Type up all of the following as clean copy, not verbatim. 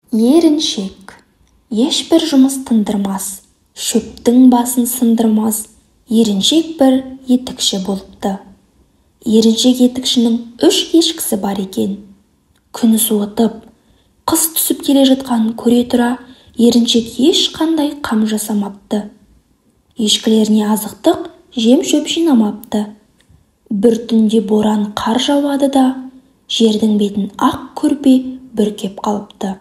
Еріншек. Ешбір жұмыс тындырмас, шөптің басын сындырмас, еріншек бір етікші болыпты. Еріншек етікшінің 3 ешкісі бар екен. Күн суытып, қыс түсіп келе жатқанын көре тұра, еріншек ешқандай қам жасамапты. Ешкілеріне азықтық жем-шөп жинамапты. Бір түнде боран қар жауады да, жердің бетін ақ көрпе бүркеп қалыпты.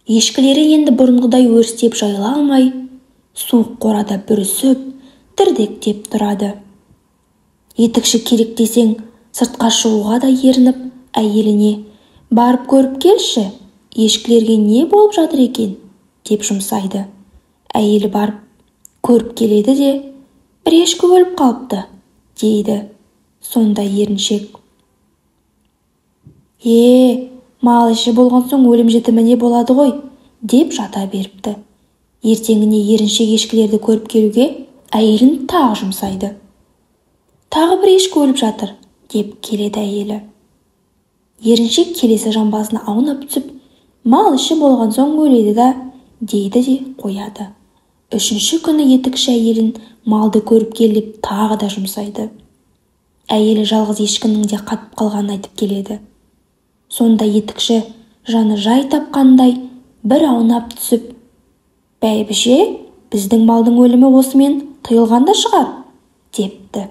Ешкілері енді бұрынғыдай өрістеп жайыла алмай, суық қорада бүрісіп, дірдектеп тұрады. Етікші керек десең, сыртқа шығуға да ерініп, әйеліне «Барып көріп келші, ешкілерге не болып жатыр екен?» деп жұмсайды. Әйелі барып көріп келеді де, «Бір ешкі өліп қалыпты» дейді. Сонда еріншек: мал іші болған соң өлім жітіміне болады ғой, деп жата беріпті. Ертеңіне еріншек ешкілерді көріп келуге әйелін тағы жұмсайды. «Тағы бір ешкі өліп жатыр» деп келеді әйелі. Еріншек келесі жамбасына аунап түсіп, «Мал іші болған соң өледі да» дейді де қояды. 3-ші күні етікші әйелін малды көріп келіп тағы да жұмсайды. Әйелі жалғыз ешкінің де қатып қалғанын айтып келеді. Сонда етікші жаны жай тапқандай бір аунап түсіп: «Бәйбіше, біздің малдың өлімі осымен тыйылғанда шығар» депті.